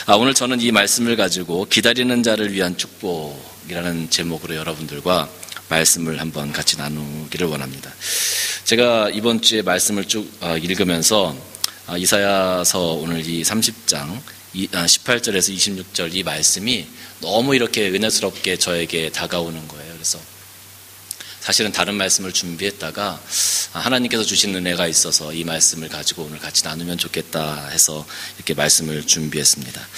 오늘 저는 이 말씀을 가지고 기다리는 자를 위한 축복이라는 제목으로 여러분들과 말씀을 한번 같이 나누기를 원합니다. 제가 이번 주에 말씀을 쭉 읽으면서 이사야서 오늘 이 30장 18절에서 26절 이 말씀이 너무 이렇게 은혜스럽게 저에게 다가오는 거예요. 그래서 사실은 다른 말씀을 준비했다가 하나님께서 주신 은혜가 있어서 이 말씀을 가지고 오늘 같이 나누면 좋겠다 해서 이렇게 말씀을 준비했습니다.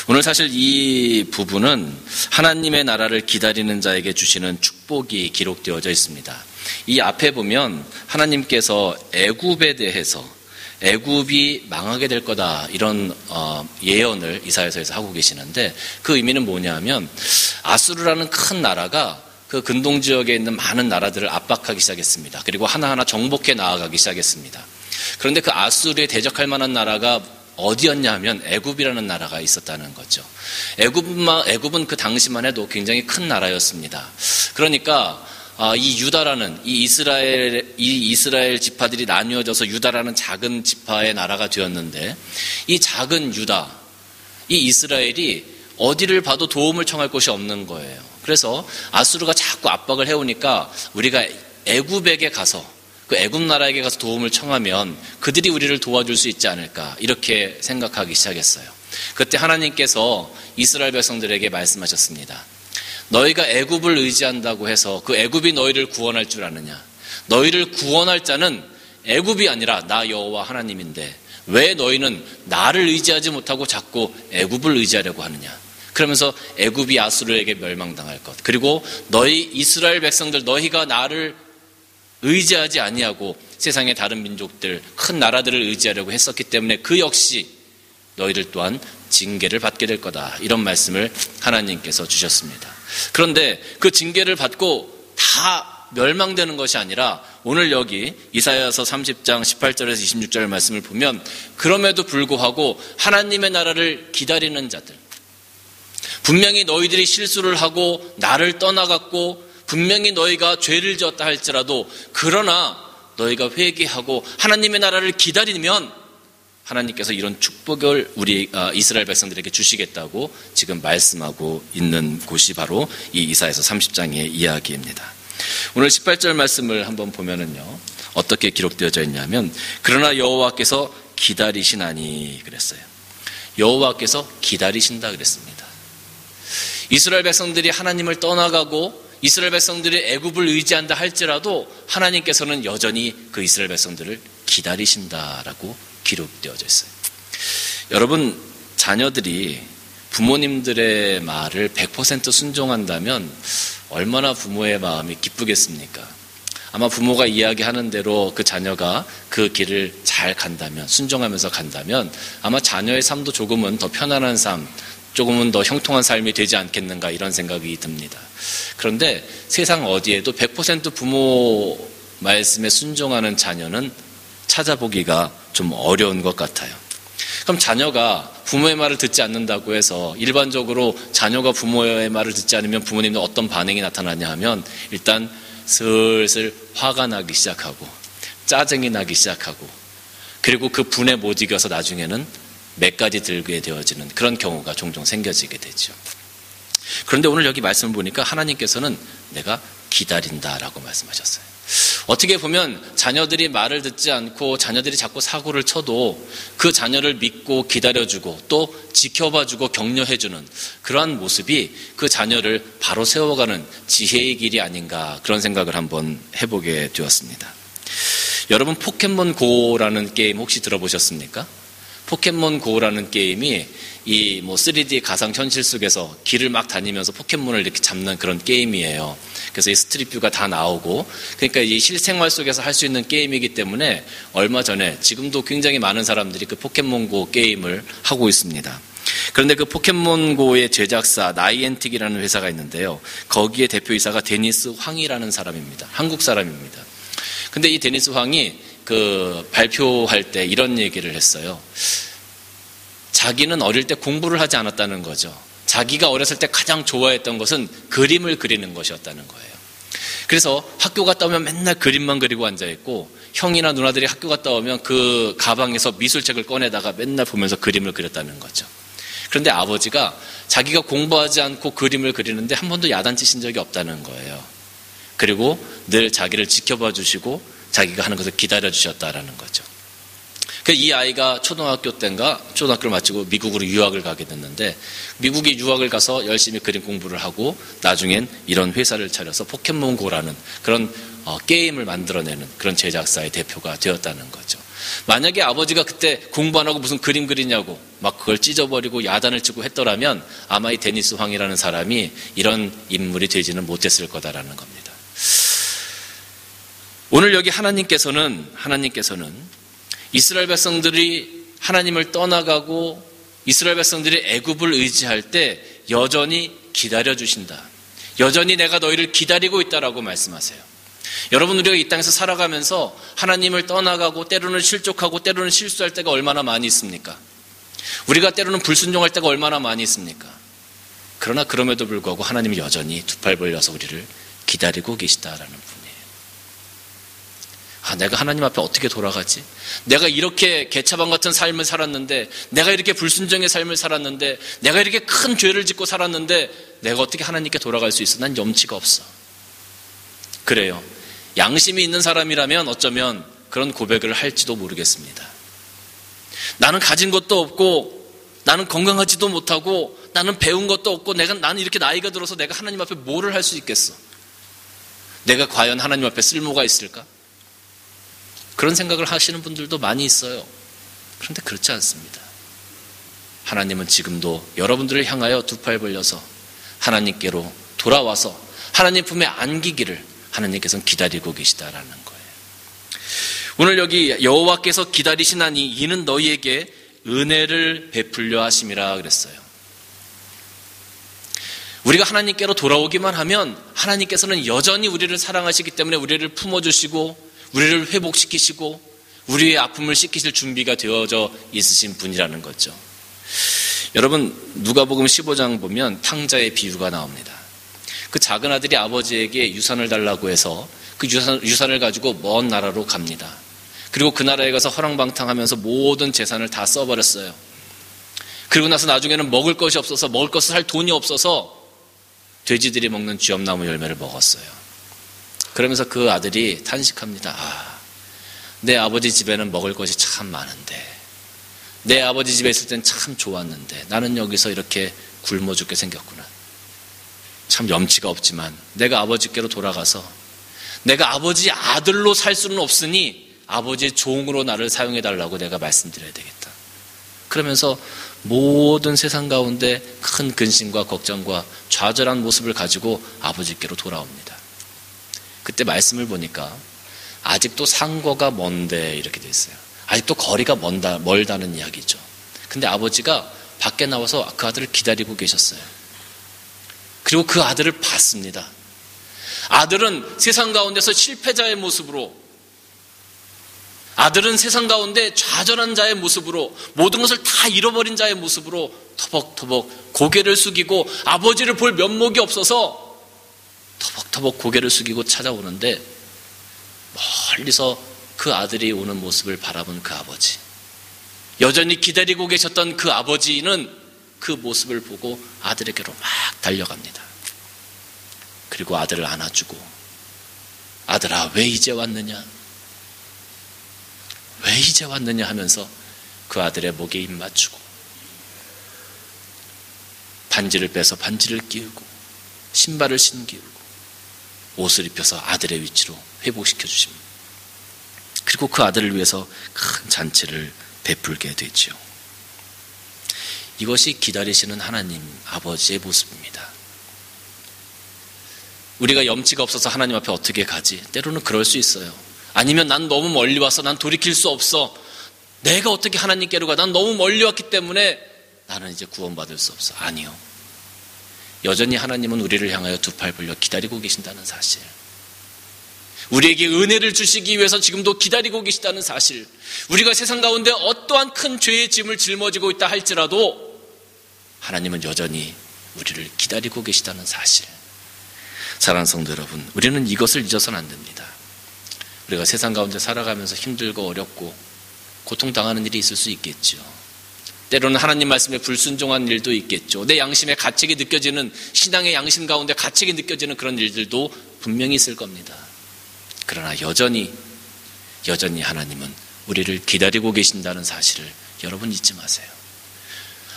오늘 사실 이 부분은 하나님의 나라를 기다리는 자에게 주시는 축복이 기록되어져 있습니다. 이 앞에 보면 하나님께서 애굽에 대해서 애굽이 망하게 될 거다 이런 예언을 이사야서에서 하고 계시는데 그 의미는 뭐냐면 아수르라는 큰 나라가 그 근동 지역에 있는 많은 나라들을 압박하기 시작했습니다. 그리고 하나하나 정복해 나아가기 시작했습니다. 그런데 그 아수르에 대적할 만한 나라가 어디였냐 하면 애굽이라는 나라가 있었다는 거죠. 애굽은 그 당시만 해도 굉장히 큰 나라였습니다. 그러니까 이 유다라는 이 이스라엘 지파들이 나뉘어져서 유다라는 작은 지파의 나라가 되었는데 이 작은 유다, 이 이스라엘이 어디를 봐도 도움을 청할 곳이 없는 거예요. 그래서 아수르가 자꾸 압박을 해오니까 우리가 애굽에게 가서 그 애굽 나라에게 가서 도움을 청하면 그들이 우리를 도와줄 수 있지 않을까 이렇게 생각하기 시작했어요. 그때 하나님께서 이스라엘 백성들에게 말씀하셨습니다. 너희가 애굽을 의지한다고 해서 그 애굽이 너희를 구원할 줄 아느냐? 너희를 구원할 자는 애굽이 아니라 나 여호와 하나님인데 왜 너희는 나를 의지하지 못하고 자꾸 애굽을 의지하려고 하느냐? 그러면서 애굽이 아수르에게 멸망당할 것, 그리고 너희 이스라엘 백성들 너희가 나를 의지하지 아니하고 세상의 다른 민족들 큰 나라들을 의지하려고 했었기 때문에 그 역시 너희들 또한 징계를 받게 될 거다 이런 말씀을 하나님께서 주셨습니다. 그런데 그 징계를 받고 다 멸망되는 것이 아니라 오늘 여기 이사야서 30장 18절에서 26절 말씀을 보면 그럼에도 불구하고 하나님의 나라를 기다리는 자들, 분명히 너희들이 실수를 하고 나를 떠나갔고 분명히 너희가 죄를 지었다 할지라도 그러나 너희가 회개하고 하나님의 나라를 기다리면 하나님께서 이런 축복을 우리 이스라엘 백성들에게 주시겠다고 지금 말씀하고 있는 곳이 바로 이 이사야서 30장의 이야기입니다. 오늘 18절 말씀을 한번 보면은요 어떻게 기록되어져 있냐면 그러나 여호와께서 기다리시나니 그랬어요. 여호와께서 기다리신다 그랬습니다. 이스라엘 백성들이 하나님을 떠나가고 이스라엘 백성들이 애굽을 의지한다 할지라도 하나님께서는 여전히 그 이스라엘 백성들을 기다리신다라고 기록되어져 있어요. 여러분, 자녀들이 부모님들의 말을 100% 순종한다면 얼마나 부모의 마음이 기쁘겠습니까? 아마 부모가 이야기하는 대로 그 자녀가 그 길을 잘 간다면, 순종하면서 간다면 아마 자녀의 삶도 조금은 더 편안한 삶, 조금은 더 형통한 삶이 되지 않겠는가 이런 생각이 듭니다. 그런데 세상 어디에도 100% 부모 말씀에 순종하는 자녀는 찾아보기가 좀 어려운 것 같아요. 그럼 자녀가 부모의 말을 듣지 않는다고 해서 일반적으로 자녀가 부모의 말을 듣지 않으면 부모님은 어떤 반응이 나타나냐 하면 일단 슬슬 화가 나기 시작하고 짜증이 나기 시작하고 그리고 그 분에 못 이겨서 나중에는 맥까지 들게 되어지는 그런 경우가 종종 생겨지게 되죠. 그런데 오늘 여기 말씀을 보니까 하나님께서는 내가 기다린다라고 말씀하셨어요. 어떻게 보면 자녀들이 말을 듣지 않고 자녀들이 자꾸 사고를 쳐도 그 자녀를 믿고 기다려주고 또 지켜봐주고 격려해주는 그러한 모습이 그 자녀를 바로 세워가는 지혜의 길이 아닌가 그런 생각을 한번 해보게 되었습니다. 여러분 포켓몬고라는 게임 혹시 들어보셨습니까? 포켓몬고라는 게임이 이 3D 가상현실 속에서 길을 막 다니면서 포켓몬을 이렇게 잡는 그런 게임이에요. 그래서 이 스트릿뷰가 다 나오고 그러니까 이 실생활 속에서 할 수 있는 게임이기 때문에 얼마 전에 지금도 굉장히 많은 사람들이 그 포켓몬고 게임을 하고 있습니다. 그런데 그 포켓몬고의 제작사 나이엔틱이라는 회사가 있는데요. 거기에 대표이사가 데니스 황이라는 사람입니다. 한국 사람입니다. 근데 이 데니스 황이 그 발표할 때 이런 얘기를 했어요. 자기는 어릴 때 공부를 하지 않았다는 거죠. 자기가 어렸을 때 가장 좋아했던 것은 그림을 그리는 것이었다는 거예요. 그래서 학교 갔다 오면 맨날 그림만 그리고 앉아있고 형이나 누나들이 학교 갔다 오면 그 가방에서 미술책을 꺼내다가 맨날 보면서 그림을 그렸다는 거죠. 그런데 아버지가 자기가 공부하지 않고 그림을 그리는데 한 번도 야단치신 적이 없다는 거예요. 그리고 늘 자기를 지켜봐 주시고 자기가 하는 것을 기다려 주셨다라는 거죠. 이 아이가 초등학교 때인가 초등학교를 마치고 미국으로 유학을 가게 됐는데, 미국에 유학을 가서 열심히 그림 공부를 하고 나중엔 이런 회사를 차려서 포켓몬고라는 그런 게임을 만들어내는 그런 제작사의 대표가 되었다는 거죠. 만약에 아버지가 그때 공부 안 하고 무슨 그림 그리냐고 막 그걸 찢어버리고 야단을 치고 했더라면 아마 이 데니스 황이라는 사람이 이런 인물이 되지는 못했을 거다라는 겁니다. 오늘 여기 하나님께서는 이스라엘 백성들이 하나님을 떠나가고 이스라엘 백성들이 애굽을 의지할 때 여전히 기다려주신다. 여전히 내가 너희를 기다리고 있다라고 말씀하세요. 여러분, 우리가 이 땅에서 살아가면서 하나님을 떠나가고 때로는 실족하고 때로는 실수할 때가 얼마나 많이 있습니까? 우리가 때로는 불순종할 때가 얼마나 많이 있습니까? 그러나 그럼에도 불구하고 하나님이 여전히 두 팔 벌려서 우리를 기다리고 계시다라는 분이에요. 내가 하나님 앞에 어떻게 돌아가지? 내가 이렇게 개차반 같은 삶을 살았는데, 내가 이렇게 불순종의 삶을 살았는데, 내가 이렇게 큰 죄를 짓고 살았는데 내가 어떻게 하나님께 돌아갈 수 있어? 난 염치가 없어. 그래요. 양심이 있는 사람이라면 어쩌면 그런 고백을 할지도 모르겠습니다. 나는 가진 것도 없고, 나는 건강하지도 못하고, 나는 배운 것도 없고, 나는 이렇게 나이가 들어서 내가 하나님 앞에 뭐를 할 수 있겠어? 내가 과연 하나님 앞에 쓸모가 있을까? 그런 생각을 하시는 분들도 많이 있어요. 그런데 그렇지 않습니다. 하나님은 지금도 여러분들을 향하여 두 팔 벌려서 하나님께로 돌아와서 하나님 품에 안기기를 하나님께서는 기다리고 계시다라는 거예요. 오늘 여기 여호와께서 기다리시나니 이는 너희에게 은혜를 베풀려 하심이라 그랬어요. 우리가 하나님께로 돌아오기만 하면 하나님께서는 여전히 우리를 사랑하시기 때문에 우리를 품어주시고 우리를 회복시키시고 우리의 아픔을 씻기실 준비가 되어져 있으신 분이라는 거죠. 여러분, 누가복음 15장 보면 탕자의 비유가 나옵니다. 그 작은 아들이 아버지에게 유산을 달라고 해서 그 유산을 가지고 먼 나라로 갑니다. 그리고 그 나라에 가서 허랑방탕하면서 모든 재산을 다 써버렸어요. 그리고 나서 나중에는 먹을 것이 없어서, 먹을 것을 살 돈이 없어서 돼지들이 먹는 쥐엄나무 열매를 먹었어요. 그러면서 그 아들이 탄식합니다. 내 아버지 집에는 먹을 것이 참 많은데, 내 아버지 집에 있을 땐 참 좋았는데 나는 여기서 이렇게 굶어 죽게 생겼구나. 참 염치가 없지만 내가 아버지께로 돌아가서 내가 아버지 아들로 살 수는 없으니 아버지의 종으로 나를 사용해달라고 내가 말씀드려야 되겠다. 그러면서 모든 세상 가운데 큰 근심과 걱정과 좌절한 모습을 가지고 아버지께로 돌아옵니다. 그때 말씀을 보니까 아직도 상거가 먼데 이렇게 돼 있어요. 아직도 거리가 멀다는 이야기죠. 근데 아버지가 밖에 나와서 그 아들을 기다리고 계셨어요. 그리고 그 아들을 봤습니다. 아들은 세상 가운데서 실패자의 모습으로, 아들은 세상 가운데 좌절한 자의 모습으로, 모든 것을 다 잃어버린 자의 모습으로 터벅터벅 고개를 숙이고 아버지를 볼 면목이 없어서 터벅터벅 고개를 숙이고 찾아오는데, 멀리서 그 아들이 오는 모습을 바라본 그 아버지, 여전히 기다리고 계셨던 그 아버지는 그 모습을 보고 아들에게로 막 달려갑니다. 그리고 아들을 안아주고, 아들아 왜 이제 왔느냐, 왜 이제 왔느냐 하면서 그 아들의 목에 입 맞추고 반지를 빼서 반지를 끼우고 신발을 신기우고 옷을 입혀서 아들의 위치로 회복시켜 주십니다. 그리고 그 아들을 위해서 큰 잔치를 베풀게 되죠. 이것이 기다리시는 하나님 아버지의 모습입니다. 우리가 염치가 없어서 하나님 앞에 어떻게 가지? 때로는 그럴 수 있어요. 아니면 난 너무 멀리 와서 난 돌이킬 수 없어. 내가 어떻게 하나님께로 가? 난 너무 멀리 왔기 때문에 나는 이제 구원받을 수 없어. 아니요. 여전히 하나님은 우리를 향하여 두 팔 벌려 기다리고 계신다는 사실, 우리에게 은혜를 주시기 위해서 지금도 기다리고 계시다는 사실, 우리가 세상 가운데 어떠한 큰 죄의 짐을 짊어지고 있다 할지라도 하나님은 여전히 우리를 기다리고 계시다는 사실. 사랑하는 성도 여러분, 우리는 이것을 잊어서는 안 됩니다. 우리가 세상 가운데 살아가면서 힘들고 어렵고 고통당하는 일이 있을 수 있겠죠. 때로는 하나님 말씀에 불순종한 일도 있겠죠. 내 양심에 가책이 느껴지는, 신앙의 양심 가운데 가책이 느껴지는 그런 일들도 분명히 있을 겁니다. 그러나 여전히 하나님은 우리를 기다리고 계신다는 사실을 여러분 잊지 마세요.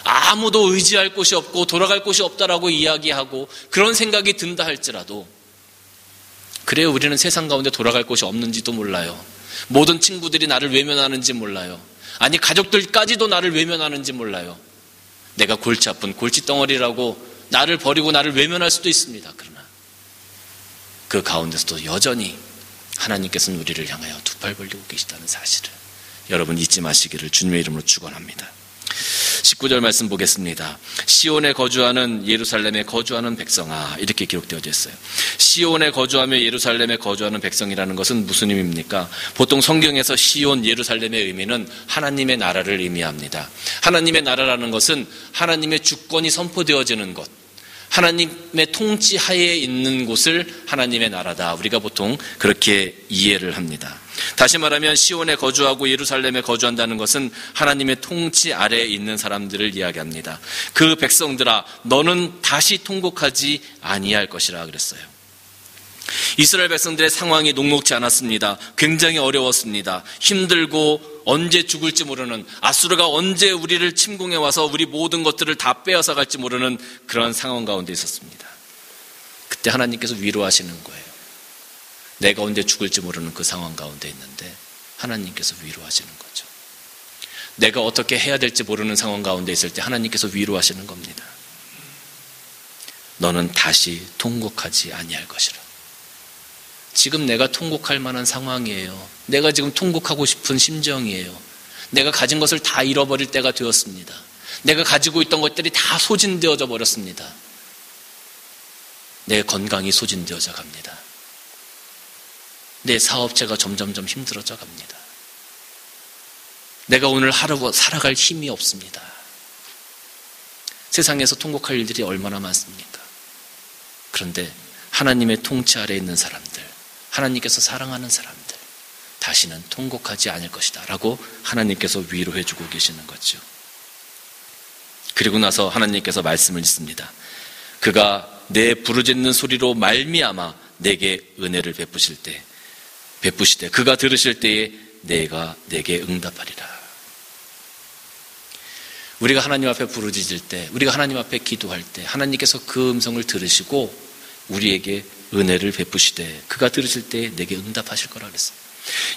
아무도 의지할 곳이 없고 돌아갈 곳이 없다라고 이야기하고 그런 생각이 든다 할지라도, 그래요, 우리는 세상 가운데 돌아갈 곳이 없는지도 몰라요. 모든 친구들이 나를 외면하는지 몰라요. 아니, 가족들까지도 나를 외면하는지 몰라요. 내가 골치 아픈 골칫덩어리라고 나를 버리고 나를 외면할 수도 있습니다. 그러나 그 가운데서도 여전히 하나님께서는 우리를 향하여 두 팔 벌리고 계시다는 사실을 여러분 잊지 마시기를 주님의 이름으로 축원합니다. 19절 말씀 보겠습니다. 시온에 거주하는 예루살렘에 거주하는 백성아, 이렇게 기록되어져 있어요. 시온에 거주하며 예루살렘에 거주하는 백성이라는 것은 무슨 의미입니까? 보통 성경에서 시온, 예루살렘의 의미는 하나님의 나라를 의미합니다. 하나님의 나라라는 것은 하나님의 주권이 선포되어지는 것, 하나님의 통치 하에 있는 곳을 하나님의 나라다, 우리가 보통 그렇게 이해를 합니다. 다시 말하면 시온에 거주하고 예루살렘에 거주한다는 것은 하나님의 통치 아래에 있는 사람들을 이야기합니다. 그 백성들아, 너는 다시 통곡하지 아니할 것이라 그랬어요. 이스라엘 백성들의 상황이 녹록지 않았습니다. 굉장히 어려웠습니다. 힘들고 언제 죽을지 모르는, 아수르가 언제 우리를 침공해 와서 우리 모든 것들을 다 빼앗아 갈지 모르는 그런 상황 가운데 있었습니다. 그때 하나님께서 위로하시는 거예요. 내가 언제 죽을지 모르는 그 상황 가운데 있는데 하나님께서 위로하시는 거죠. 내가 어떻게 해야 될지 모르는 상황 가운데 있을 때 하나님께서 위로하시는 겁니다. 너는 다시 통곡하지 아니할 것이라. 지금 내가 통곡할 만한 상황이에요. 내가 지금 통곡하고 싶은 심정이에요. 내가 가진 것을 다 잃어버릴 때가 되었습니다. 내가 가지고 있던 것들이 다 소진되어져 버렸습니다. 내 건강이 소진되어져 갑니다. 내 사업체가 점점점 힘들어져 갑니다. 내가 오늘 하루 살아갈 힘이 없습니다. 세상에서 통곡할 일들이 얼마나 많습니까? 그런데 하나님의 통치 아래에 있는 사람들, 하나님께서 사랑하는 사람들, 다시는 통곡하지 않을 것이다 라고 하나님께서 위로해 주고 계시는 거죠. 그리고 나서 하나님께서 말씀을 읽습니다. 그가 내 부르짖는 소리로 말미암아 내게 은혜를 베푸시되 그가 들으실 때에 내가 내게 응답하리라. 우리가 하나님 앞에 부르짖을 때, 우리가 하나님 앞에 기도할 때 하나님께서 그 음성을 들으시고 우리에게 은혜를 베푸시되 그가 들으실 때에 내게 응답하실 거라 그랬어요.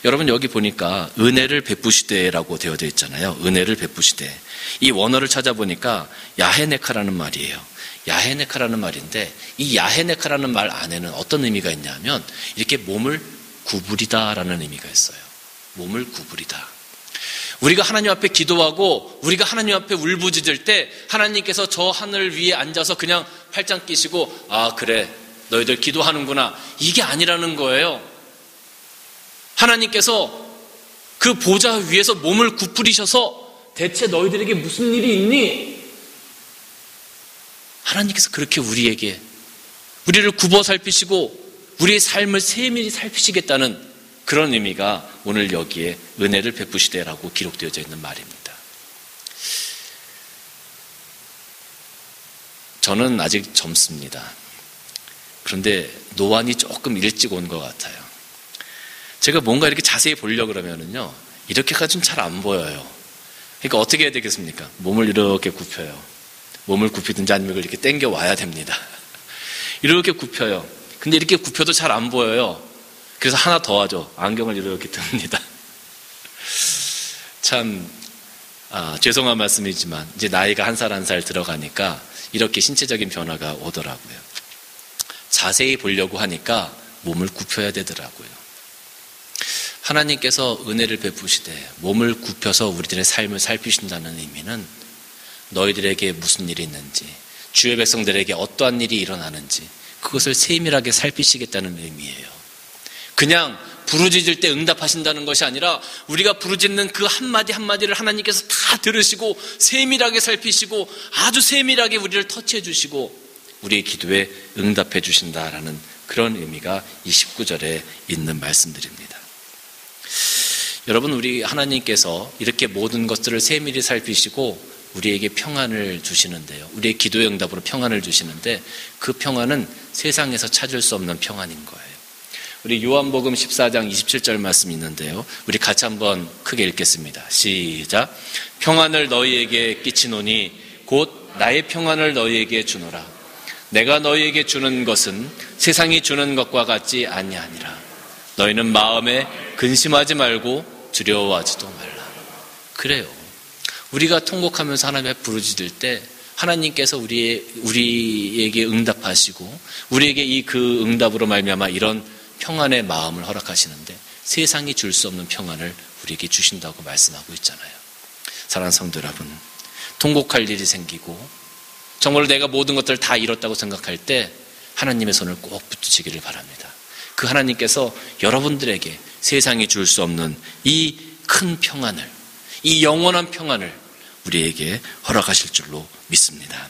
여러분, 여기 보니까 은혜를 베푸시되라고 되어 있잖아요. 은혜를 베푸시되. 이 원어를 찾아보니까 야헤네카라는 말이에요. 야헤네카라는 말인데, 이 야헤네카라는 말 안에는 어떤 의미가 있냐면 이렇게 몸을 구부리다라는 의미가 있어요. 몸을 구부리다. 우리가 하나님 앞에 기도하고 우리가 하나님 앞에 울부짖을 때 하나님께서 저 하늘 위에 앉아서 그냥 팔짱 끼시고, 아 그래 너희들 기도하는구나, 이게 아니라는 거예요. 하나님께서 그 보좌 위에서 몸을 구부리셔서 대체 너희들에게 무슨 일이 있니? 하나님께서 그렇게 우리를 굽어 살피시고 우리의 삶을 세밀히 살피시겠다는 그런 의미가 오늘 여기에 은혜를 베푸시되라고 기록되어져 있는 말입니다. 저는 아직 젊습니다. 그런데 노안이 조금 일찍 온 것 같아요. 제가 뭔가 이렇게 자세히 보려고 그러면은요, 이렇게까지는 잘 안 보여요. 그러니까 어떻게 해야 되겠습니까? 몸을 이렇게 굽혀요. 몸을 굽히든지 아니면 이렇게 당겨 와야 됩니다. 이렇게 굽혀요. 근데 이렇게 굽혀도 잘 안 보여요. 그래서 하나 더 하죠. 안경을 이렇게 듭니다. 참 죄송한 말씀이지만 이제 나이가 한 살 한 살 들어가니까 이렇게 신체적인 변화가 오더라고요. 자세히 보려고 하니까 몸을 굽혀야 되더라고요. 하나님께서 은혜를 베푸시되 몸을 굽혀서 우리들의 삶을 살피신다는 의미는 너희들에게 무슨 일이 있는지, 주의 백성들에게 어떠한 일이 일어나는지 그것을 세밀하게 살피시겠다는 의미예요. 그냥 부르짖을 때 응답하신다는 것이 아니라 우리가 부르짖는 그 한마디 한마디를 하나님께서 다 들으시고 세밀하게 살피시고 아주 세밀하게 우리를 터치해 주시고 우리의 기도에 응답해 주신다라는 그런 의미가 이 19절에 있는 말씀들입니다. 여러분, 우리 하나님께서 이렇게 모든 것들을 세밀히 살피시고 우리에게 평안을 주시는데요. 우리의 기도의 응답으로 평안을 주시는데 그 평안은 세상에서 찾을 수 없는 평안인 거예요. 우리 요한복음 14장 27절 말씀이 있는데요. 우리 같이 한번 크게 읽겠습니다. 시작. 평안을 너희에게 끼치노니 곧 나의 평안을 너희에게 주노라. 내가 너희에게 주는 것은 세상이 주는 것과 같지 아니하니라. 너희는 마음에 근심하지 말고 두려워하지도 말라. 그래요. 우리가 통곡하면서 하나님 앞에 부르짖을 때 하나님께서 우리에게 응답하시고 우리에게 이 그 응답으로 말미암아 이런 평안의 마음을 허락하시는데 세상이 줄 수 없는 평안을 우리에게 주신다고 말씀하고 있잖아요. 사랑하는 성도 여러분, 통곡할 일이 생기고 정말 내가 모든 것들을 다 잃었다고 생각할 때 하나님의 손을 꼭 붙드시기를 바랍니다. 그 하나님께서 여러분들에게 세상이 줄 수 없는 이 큰 평안을, 이 영원한 평안을 우리에게 허락하실 줄로 믿습니다.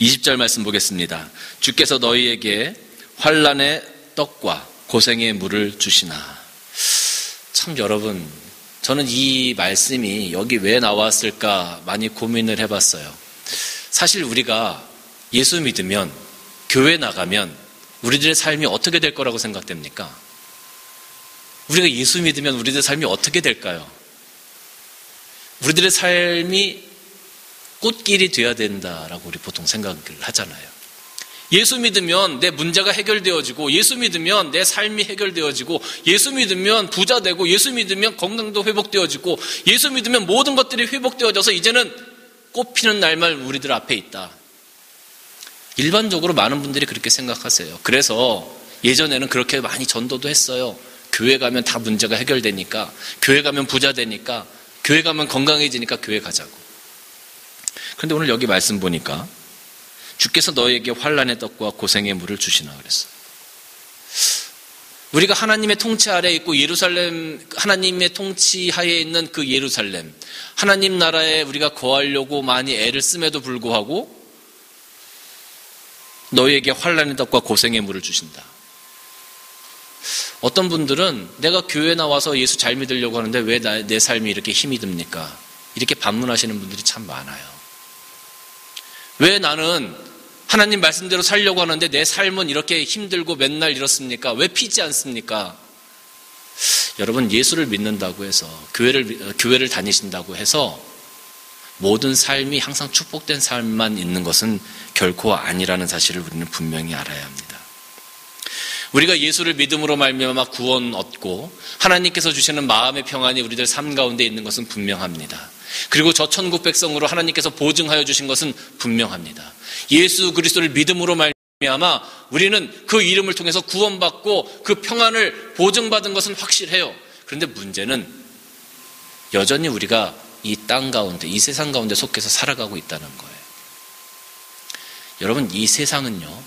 20절 말씀 보겠습니다. 주께서 너희에게 환난의 떡과 고생의 물을 주시나. 참 여러분, 저는 이 말씀이 여기 왜 나왔을까 많이 고민을 해봤어요. 사실 우리가 예수 믿으면, 교회 나가면 우리들의 삶이 어떻게 될 거라고 생각됩니까? 우리가 예수 믿으면 우리들의 삶이 어떻게 될까요? 우리들의 삶이 꽃길이 되어야 된다라고 우리 보통 생각을 하잖아요. 예수 믿으면 내 문제가 해결되어지고, 예수 믿으면 내 삶이 해결되어지고, 예수 믿으면 부자 되고, 예수 믿으면 건강도 회복되어지고, 예수 믿으면 모든 것들이 회복되어져서 이제는 꽃피는 날만 우리들 앞에 있다. 일반적으로 많은 분들이 그렇게 생각하세요. 그래서 예전에는 그렇게 많이 전도도 했어요. 교회 가면 다 문제가 해결되니까, 교회 가면 부자 되니까, 교회 가면 건강해지니까 교회 가자고. 그런데 오늘 여기 말씀 보니까 주께서 너에게 환난의 떡과 고생의 물을 주시나 그랬어요. 우리가 하나님의 통치 아래에 있고 예루살렘, 하나님의 통치 하에 있는 그 예루살렘, 하나님 나라에 우리가 거하려고 많이 애를 씀에도 불구하고 너에게 환난의 떡과 고생의 물을 주신다. 어떤 분들은 내가 교회 나와서 예수 잘 믿으려고 하는데 왜 내 삶이 이렇게 힘이 듭니까? 이렇게 반문하시는 분들이 참 많아요. 왜 나는 하나님 말씀대로 살려고 하는데 내 삶은 이렇게 힘들고 맨날 이렇습니까? 왜 피지 않습니까? 여러분, 예수를 믿는다고 해서 교회를 다니신다고 해서 모든 삶이 항상 축복된 삶만 있는 것은 결코 아니라는 사실을 우리는 분명히 알아야 합니다. 우리가 예수를 믿음으로 말미암아 구원 얻고 하나님께서 주시는 마음의 평안이 우리들 삶 가운데 있는 것은 분명합니다. 그리고 저 천국 백성으로 하나님께서 보증하여 주신 것은 분명합니다. 예수 그리스도를 믿음으로 말미암아 우리는 그 이름을 통해서 구원받고 그 평안을 보증받은 것은 확실해요. 그런데 문제는 여전히 우리가 이 땅 가운데, 이 세상 가운데 속해서 살아가고 있다는 거예요. 여러분, 이 세상은요,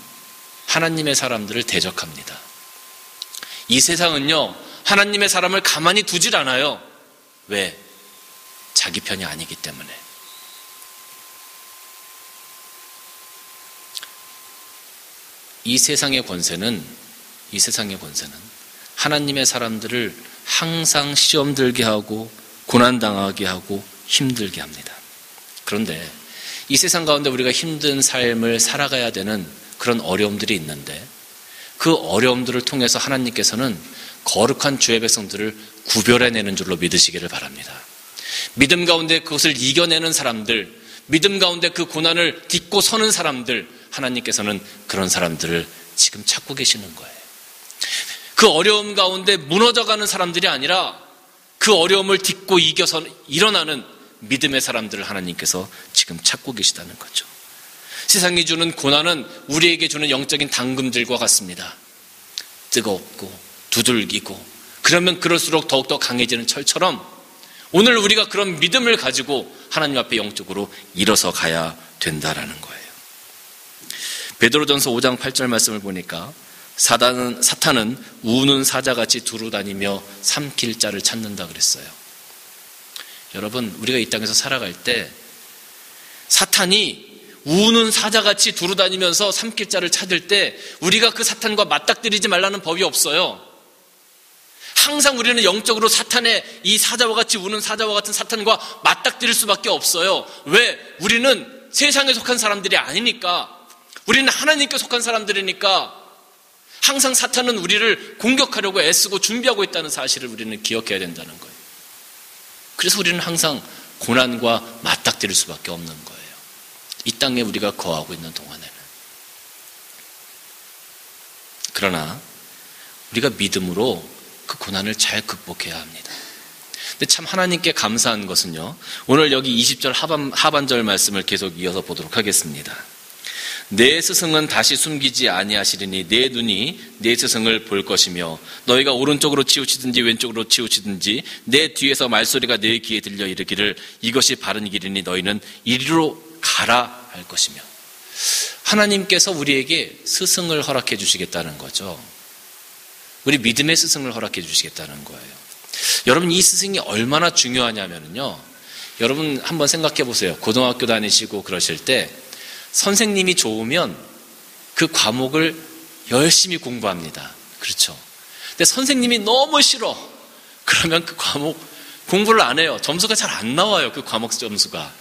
하나님의 사람들을 대적합니다. 이 세상은요, 하나님의 사람을 가만히 두질 않아요. 왜? 자기 편이 아니기 때문에. 이 세상의 권세는 하나님의 사람들을 항상 시험 들게 하고 고난당하게 하고 힘들게 합니다. 그런데 이 세상 가운데 우리가 힘든 삶을 살아가야 되는 그런 어려움들이 있는데 그 어려움들을 통해서 하나님께서는 거룩한 주의 백성들을 구별해내는 줄로 믿으시기를 바랍니다. 믿음 가운데 그것을 이겨내는 사람들, 믿음 가운데 그 고난을 딛고 서는 사람들, 하나님께서는 그런 사람들을 지금 찾고 계시는 거예요. 그 어려움 가운데 무너져가는 사람들이 아니라 그 어려움을 딛고 이겨서 일어나는 믿음의 사람들을 하나님께서 지금 찾고 계시다는 거죠. 세상이 주는 고난은 우리에게 주는 영적인 당금들과 같습니다. 뜨겁고 두들기고 그러면 그럴수록 더욱더 강해지는 철처럼 오늘 우리가 그런 믿음을 가지고 하나님 앞에 영적으로 일어서 가야 된다라는 거예요. 베드로전서 5장 8절 말씀을 보니까 사탄은 우는 사자같이 두루다니며 삼킬 자를 찾는다 그랬어요. 여러분, 우리가 이 땅에서 살아갈 때 사탄이 우는 사자같이 두루다니면서 삼킬 자를 찾을 때 우리가 그 사탄과 맞닥뜨리지 말라는 법이 없어요. 항상 우리는 영적으로 사탄의 이 사자와 같이 우는 사자와 같은 사탄과 맞닥뜨릴 수밖에 없어요. 왜? 우리는 세상에 속한 사람들이 아니니까. 우리는 하나님께 속한 사람들이니까. 항상 사탄은 우리를 공격하려고 애쓰고 준비하고 있다는 사실을 우리는 기억해야 된다는 거예요. 그래서 우리는 항상 고난과 맞닥뜨릴 수밖에 없는 거예요. 이 땅에 우리가 거하고 있는 동안에는. 그러나 우리가 믿음으로 그 고난을 잘 극복해야 합니다. 근데 참 하나님께 감사한 것은요, 오늘 여기 20절 하반절 말씀을 계속 이어서 보도록 하겠습니다. 내 스승은 다시 숨기지 아니하시리니 내 눈이 내 스승을 볼 것이며 너희가 오른쪽으로 치우치든지 왼쪽으로 치우치든지 내 뒤에서 말소리가 내 귀에 들려 이르기를 이것이 바른 길이니 너희는 이리로 가라 할 것이며. 하나님께서 우리에게 스승을 허락해 주시겠다는 거죠. 우리 믿음의 스승을 허락해 주시겠다는 거예요. 여러분, 이 스승이 얼마나 중요하냐면요, 여러분 한번 생각해 보세요. 고등학교 다니시고 그러실 때 선생님이 좋으면 그 과목을 열심히 공부합니다. 그렇죠? 근데 선생님이 너무 싫어. 그러면 그 과목 공부를 안 해요. 점수가 잘 안 나와요. 그 과목 점수가.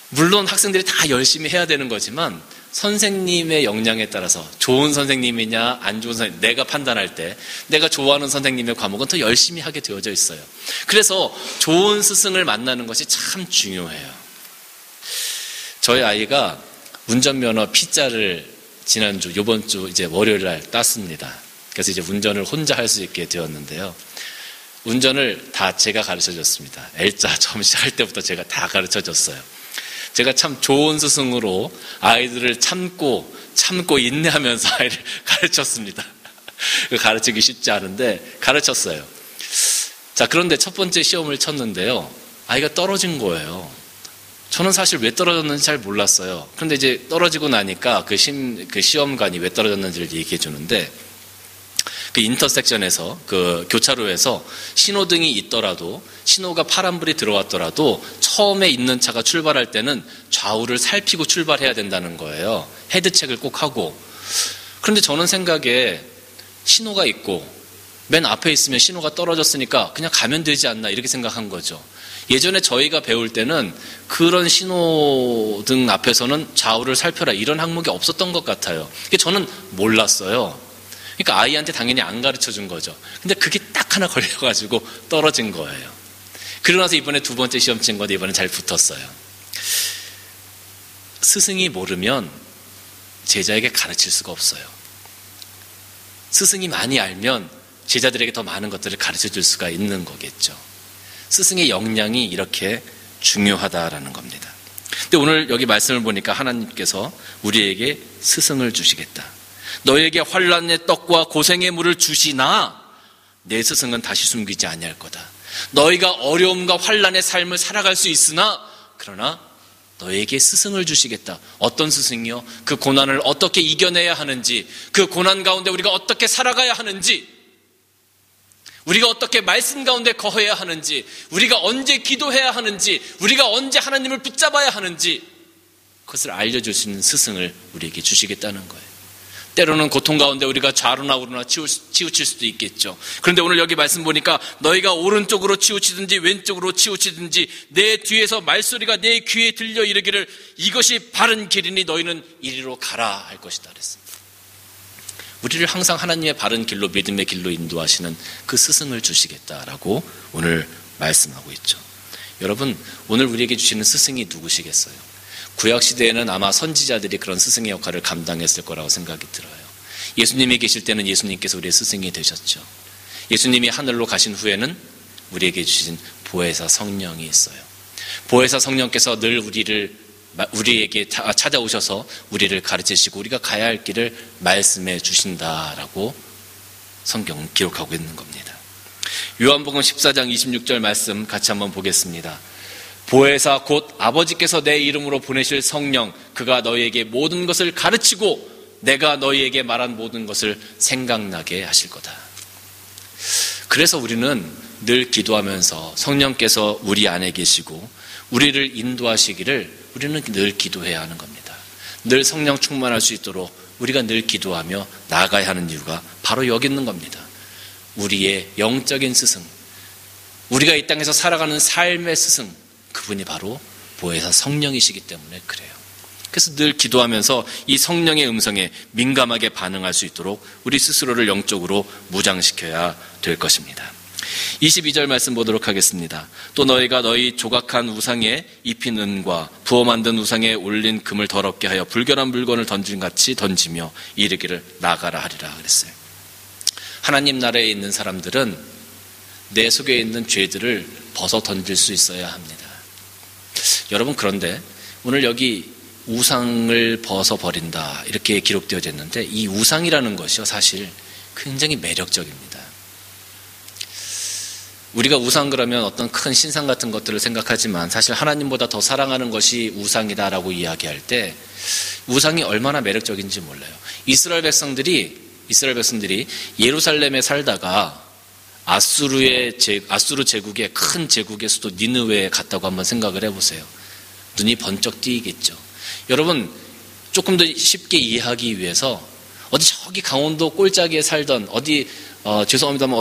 물론 학생들이 다 열심히 해야 되는 거지만 선생님의 역량에 따라서 좋은 선생님이냐 안 좋은 선생님, 내가 판단할 때 내가 좋아하는 선생님의 과목은 더 열심히 하게 되어져 있어요. 그래서 좋은 스승을 만나는 것이 참 중요해요. 저희 아이가 운전면허 P자를 지난주, 요번 주 이제 월요일 날 땄습니다. 그래서 이제 운전을 혼자 할 수 있게 되었는데요. 운전을 다 제가 가르쳐 줬습니다. L자 처음 시작할 때부터 제가 다 가르쳐 줬어요. 제가 참 좋은 스승으로 아이들을 참고 인내하면서 아이를 가르쳤습니다. 가르치기 쉽지 않은데 가르쳤어요. 자, 그런데 첫 번째 시험을 쳤는데요, 아이가 떨어진 거예요. 저는 사실 왜 떨어졌는지 잘 몰랐어요. 그런데 이제 떨어지고 나니까 그 시험관이 왜 떨어졌는지를 얘기해 주는데, 그 인터섹션에서, 그 교차로에서 신호등이 있더라도, 신호가 파란불이 들어왔더라도 처음에 있는 차가 출발할 때는 좌우를 살피고 출발해야 된다는 거예요. 헤드체크를 꼭 하고. 그런데 저는 생각에 신호가 있고 맨 앞에 있으면 신호가 떨어졌으니까 그냥 가면 되지 않나, 이렇게 생각한 거죠. 예전에 저희가 배울 때는 그런 신호등 앞에서는 좌우를 살펴라, 이런 항목이 없었던 것 같아요. 저는 몰랐어요. 그러니까 아이한테 당연히 안 가르쳐 준 거죠. 근데 그게 딱 하나 걸려가지고 떨어진 거예요. 그러고 나서 이번에 두 번째 시험 친 건데 이번엔 잘 붙었어요. 스승이 모르면 제자에게 가르칠 수가 없어요. 스승이 많이 알면 제자들에게 더 많은 것들을 가르쳐 줄 수가 있는 거겠죠. 스승의 역량이 이렇게 중요하다라는 겁니다. 근데 오늘 여기 말씀을 보니까 하나님께서 우리에게 스승을 주시겠다. 너에게 환난의 떡과 고생의 물을 주시나 내 스승은 다시 숨기지 아니할 거다. 너희가 어려움과 환난의 삶을 살아갈 수 있으나 그러나 너에게 스승을 주시겠다. 어떤 스승이요? 그 고난을 어떻게 이겨내야 하는지, 그 고난 가운데 우리가 어떻게 살아가야 하는지, 우리가 어떻게 말씀 가운데 거해야 하는지, 우리가 언제 기도해야 하는지, 우리가 언제 하나님을 붙잡아야 하는지, 그것을 알려주시는 스승을 우리에게 주시겠다는 거예요. 때로는 고통 가운데 우리가 좌로나 우로나 치우칠 수도 있겠죠. 그런데 오늘 여기 말씀 보니까 너희가 오른쪽으로 치우치든지 왼쪽으로 치우치든지 내 뒤에서 말소리가 내 귀에 들려 이르기를 이것이 바른 길이니 너희는 이리로 가라 할 것이다 그랬습니다. 우리를 항상 하나님의 바른 길로, 믿음의 길로 인도하시는 그 스승을 주시겠다라고 오늘 말씀하고 있죠. 여러분, 오늘 우리에게 주시는 스승이 누구시겠어요? 구약시대에는 아마 선지자들이 그런 스승의 역할을 감당했을 거라고 생각이 들어요. 예수님이 계실 때는 예수님께서 우리의 스승이 되셨죠. 예수님이 하늘로 가신 후에는 우리에게 주신 보혜사 성령이 있어요. 보혜사 성령께서 늘 우리에게 찾아오셔서 우리를 가르치시고 우리가 가야 할 길을 말씀해 주신다라고 성경은 기록하고 있는 겁니다. 요한복음 14장 26절 말씀 같이 한번 보겠습니다. 보혜사 곧 아버지께서 내 이름으로 보내실 성령, 그가 너희에게 모든 것을 가르치고 내가 너희에게 말한 모든 것을 생각나게 하실 거다. 그래서 우리는 늘 기도하면서 성령께서 우리 안에 계시고 우리를 인도하시기를 우리는 늘 기도해야 하는 겁니다. 늘 성령 충만할 수 있도록 우리가 늘 기도하며 나아가야 하는 이유가 바로 여기 있는 겁니다. 우리의 영적인 스승, 우리가 이 땅에서 살아가는 삶의 스승, 그분이 바로 보혜사 성령이시기 때문에 그래요. 그래서 늘 기도하면서 이 성령의 음성에 민감하게 반응할 수 있도록 우리 스스로를 영적으로 무장시켜야 될 것입니다. 22절 말씀 보도록 하겠습니다. 또 너희가 너희 조각한 우상에 입힌 은과 부어 만든 우상에 올린 금을 더럽게 하여 불결한 물건을 던진같이 던지며 이르기를 나가라 하리라 그랬어요. 하나님 나라에 있는 사람들은 내 속에 있는 죄들을 벗어 던질 수 있어야 합니다. 여러분, 그런데 오늘 여기 우상을 벗어버린다 이렇게 기록되어져 있는데, 이 우상이라는 것이요 사실 굉장히 매력적입니다. 우리가 우상 그러면 어떤 큰 신상 같은 것들을 생각하지만 사실 하나님보다 더 사랑하는 것이 우상이다라고 이야기할 때 우상이 얼마나 매력적인지 몰라요. 이스라엘 백성들이 예루살렘에 살다가 아수르 제국의 큰 제국의 수도 니느웨에 갔다고 한번 생각을 해보세요. 눈이 번쩍 띄겠죠. 여러분, 조금 더 쉽게 이해하기 위해서 어디 저기 강원도 꼴짜기에 살던 죄송합니다만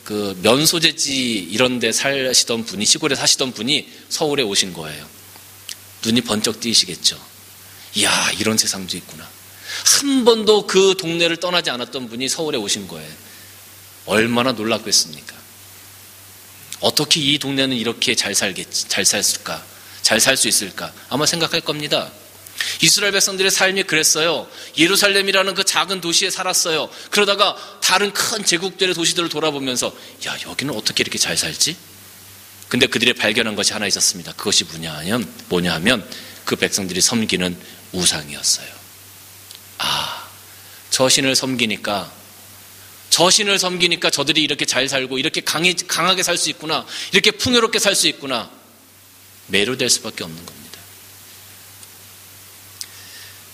그 면소재지 이런 데 사시던 분이, 시골에 사시던 분이 서울에 오신 거예요. 눈이 번쩍 띄시겠죠. 이야, 이런 세상도 있구나. 한 번도 그 동네를 떠나지 않았던 분이 서울에 오신 거예요. 얼마나 놀랍겠습니까? 어떻게 이 동네는 이렇게 잘 살았을까? 잘 살 수 있을까? 아마 생각할 겁니다. 이스라엘 백성들의 삶이 그랬어요. 예루살렘이라는 그 작은 도시에 살았어요. 그러다가 다른 큰 제국들의 도시들을 돌아보면서 야, 여기는 어떻게 이렇게 잘 살지? 근데 그들이 발견한 것이 하나 있었습니다. 그것이 뭐냐 하면 그 백성들이 섬기는 우상이었어요. 아, 저 신을 섬기니까 저들이 이렇게 잘 살고 이렇게 강하게 살 수 있구나, 이렇게 풍요롭게 살 수 있구나, 매료될 수밖에 없는 겁니다.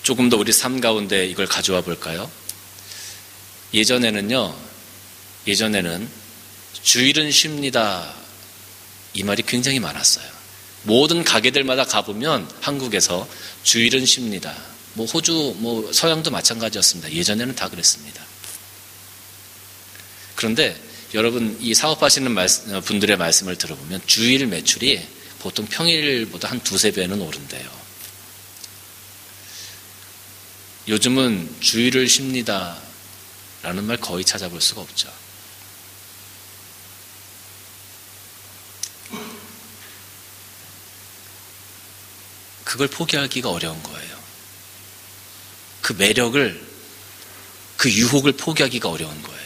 조금 더 우리 삶 가운데 이걸 가져와 볼까요? 예전에는 주일은 쉽니다, 이 말이 굉장히 많았어요. 모든 가게들마다 가보면 한국에서 주일은 쉽니다. 호주, 서양도 마찬가지였습니다. 예전에는 다 그랬습니다. 그런데 여러분, 이 사업하시는 분들의 말씀을 들어보면 주일 매출이 보통 평일보다 한 두세 배는 오른대요. 요즘은 주일을 쉽니다 라는 말 거의 찾아볼 수가 없죠. 그걸 포기하기가 어려운 거예요. 그 매력을, 그 유혹을 포기하기가 어려운 거예요.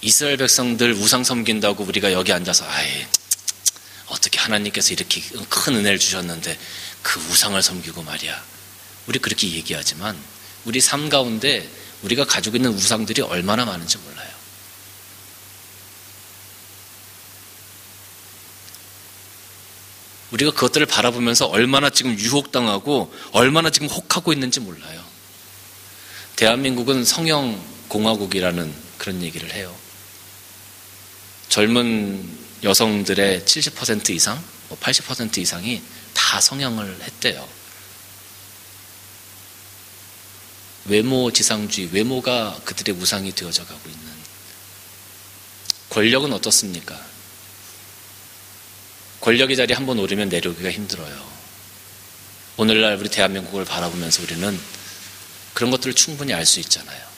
이스라엘 백성들 우상 섬긴다고 우리가 여기 앉아서 어떻게 하나님께서 이렇게 큰 은혜를 주셨는데 그 우상을 섬기고 말이야, 우리 그렇게 얘기하지만 우리 삶 가운데 우리가 가지고 있는 우상들이 얼마나 많은지 몰라요. 우리가 그것들을 바라보면서 얼마나 지금 유혹당하고 얼마나 지금 혹하고 있는지 몰라요. 대한민국은 성형공화국이라는 그런 얘기를 해요. 젊은 여성들의 70% 이상, 80% 이상이 다 성형을 했대요. 외모지상주의, 외모가 그들의 우상이 되어져 가고 있는. 권력은 어떻습니까? 권력의 자리에 한번 오르면 내려오기가 힘들어요. 오늘날 우리 대한민국을 바라보면서 우리는 그런 것들을 충분히 알 수 있잖아요.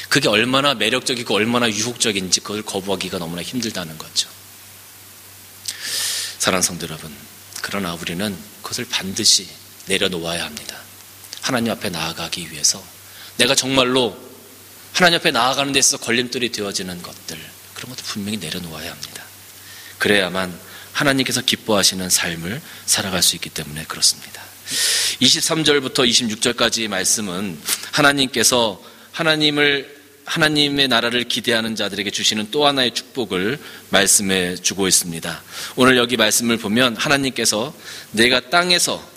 그게 얼마나 매력적이고 얼마나 유혹적인지 그걸 거부하기가 너무나 힘들다는 거죠. 사랑하는 성도 여러분, 그러나 우리는 그것을 반드시 내려놓아야 합니다. 하나님 앞에 나아가기 위해서 내가 정말로 하나님 앞에 나아가는 데 있어서 걸림돌이 되어지는 것들, 그런 것도 분명히 내려놓아야 합니다. 그래야만 하나님께서 기뻐하시는 삶을 살아갈 수 있기 때문에 그렇습니다. 23절부터 26절까지 말씀은 하나님께서 하나님의 나라를 기대하는 자들에게 주시는 또 하나의 축복을 말씀해 주고 있습니다. 오늘 여기 말씀을 보면 하나님께서 내가 땅에서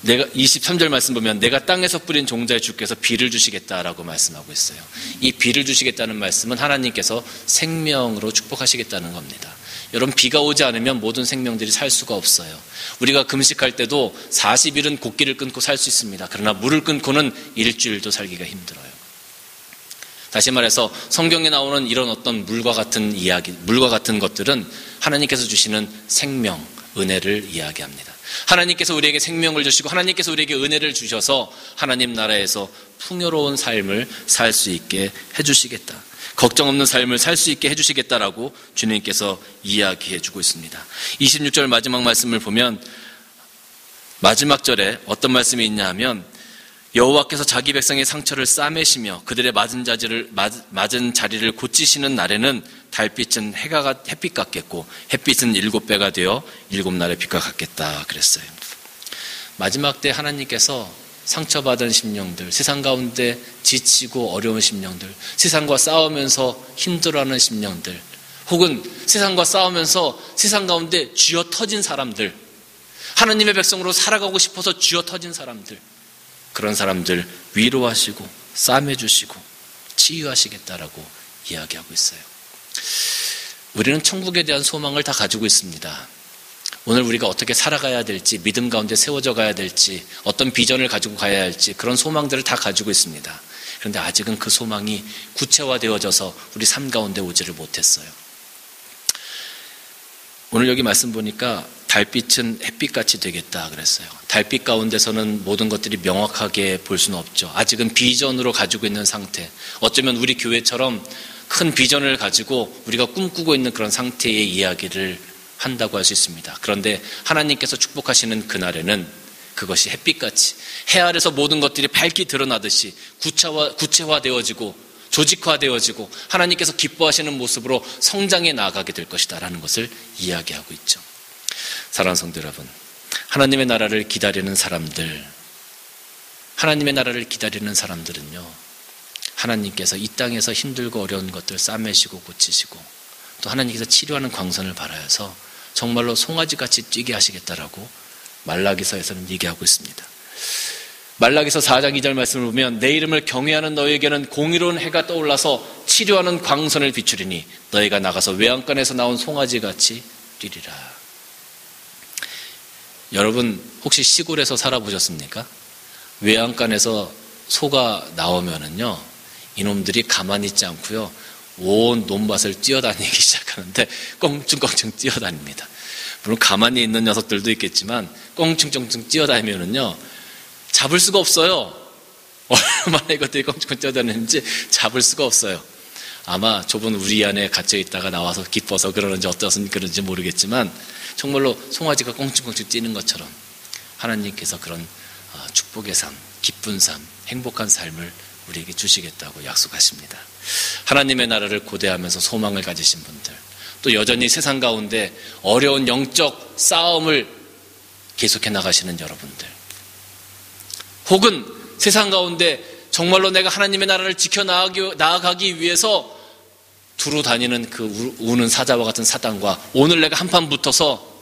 23절 말씀 보면 내가 땅에서 뿌린 종자의 주께서 비를 주시겠다라고 말씀하고 있어요. 이 비를 주시겠다는 말씀은 하나님께서 생명으로 축복하시겠다는 겁니다. 여러분, 비가 오지 않으면 모든 생명들이 살 수가 없어요. 우리가 금식할 때도 40일은 곡기를 끊고 살 수 있습니다. 그러나 물을 끊고는 일주일도 살기가 힘들어요. 다시 말해서 성경에 나오는 이런 어떤 물과 같은 이야기, 물과 같은 것들은 하나님께서 주시는 생명, 은혜를 이야기합니다. 하나님께서 우리에게 생명을 주시고 하나님께서 우리에게 은혜를 주셔서 하나님 나라에서 풍요로운 삶을 살 수 있게 해주시겠다. 걱정 없는 삶을 살 수 있게 해주시겠다라고 주님께서 이야기해 주고 있습니다. 26절 마지막 말씀을 보면 마지막 절에 어떤 말씀이 있냐 하면 여호와께서 자기 백성의 상처를 싸매시며 그들의 맞은 자리를 고치시는 날에는 달빛은 햇빛 같겠고 햇빛은 7배가 되어 7날의 빛과 같겠다 그랬어요. 마지막 때 하나님께서 상처받은 심령들, 세상 가운데 지치고 어려운 심령들, 세상과 싸우면서 힘들어하는 심령들, 혹은 세상과 싸우면서 세상 가운데 쥐어 터진 사람들, 하나님의 백성으로 살아가고 싶어서 쥐어 터진 사람들, 그런 사람들 위로하시고 싸매주시고 치유하시겠다라고 이야기하고 있어요. 우리는 천국에 대한 소망을 다 가지고 있습니다. 오늘 우리가 어떻게 살아가야 될지, 믿음 가운데 세워져 가야 될지, 어떤 비전을 가지고 가야 할지 그런 소망들을 다 가지고 있습니다. 그런데 아직은 그 소망이 구체화되어져서 우리 삶 가운데 오지를 못했어요. 오늘 여기 말씀 보니까 달빛은 햇빛같이 되겠다 그랬어요. 달빛 가운데서는 모든 것들이 명확하게 볼 수는 없죠. 아직은 비전으로 가지고 있는 상태, 어쩌면 우리 교회처럼 큰 비전을 가지고 우리가 꿈꾸고 있는 그런 상태의 이야기를 한다고 할 수 있습니다. 그런데 하나님께서 축복하시는 그날에는 그것이 햇빛같이 해 아래서 모든 것들이 밝게 드러나듯이 구체화되어지고 조직화되어지고 하나님께서 기뻐하시는 모습으로 성장해 나아가게 될 것이다 라는 것을 이야기하고 있죠. 사랑하는 성도 여러분, 하나님의 나라를 기다리는 사람들, 하나님의 나라를 기다리는 사람들은요, 하나님께서 이 땅에서 힘들고 어려운 것들 싸매시고 고치시고 또 하나님께서 치료하는 광선을 발하여서 정말로 송아지같이 뛰게 하시겠다라고 말라기서에서는 얘기하고 있습니다. 말라기서 4장 2절 말씀을 보면 내 이름을 경외하는 너에게는 공의로운 해가 떠올라서 치료하는 광선을 비추리니 너희가 나가서 외양간에서 나온 송아지같이 뛰리라. 여러분 혹시 시골에서 살아보셨습니까? 외양간에서 소가 나오면은요, 이놈들이 가만히 있지 않고요, 온 논밭을 뛰어다니기 시작하는데 껑충껑충 뛰어다닙니다. 물론 가만히 있는 녀석들도 있겠지만 껑충껑충 뛰어다니면은요, 잡을 수가 없어요. 얼마나 이것들이 껑충껑 뛰어다니는지 잡을 수가 없어요. 아마 좁은 우리 안에 갇혀 있다가 나와서 기뻐서 그러는지 어떠서 그런지 모르겠지만 정말로 송아지가 꽁충꽁충 뛰는 것처럼 하나님께서 그런 축복의 삶, 기쁜 삶, 행복한 삶을 우리에게 주시겠다고 약속하십니다. 하나님의 나라를 고대하면서 소망을 가지신 분들, 또 여전히 세상 가운데 어려운 영적 싸움을 계속해 나가시는 여러분들, 혹은 세상 가운데 정말로 내가 하나님의 나라를 지켜나가기 위해서 두루 다니는 그 우는 사자와 같은 사단과 오늘 내가 한판 붙어서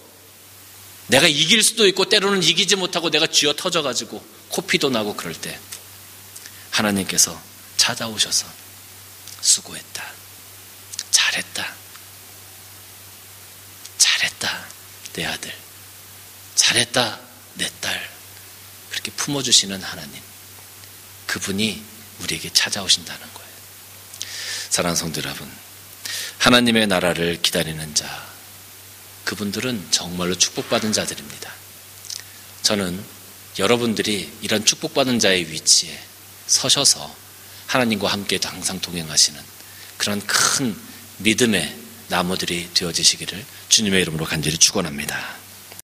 내가 이길 수도 있고 때로는 이기지 못하고 내가 쥐어 터져가지고 코피도 나고 그럴 때 하나님께서 찾아오셔서 수고했다, 잘했다, 잘했다 내 아들, 잘했다 내 딸, 그렇게 품어주시는 하나님, 그분이 우리에게 찾아오신다는 거예요. 사랑하는 성도 여러분, 하나님의 나라를 기다리는 자, 그분들은 정말로 축복받은 자들입니다. 저는 여러분들이 이런 축복받은 자의 위치에 서셔서 하나님과 함께 항상 동행하시는 그런 큰 믿음의 나무들이 되어지시기를 주님의 이름으로 간절히 축원합니다.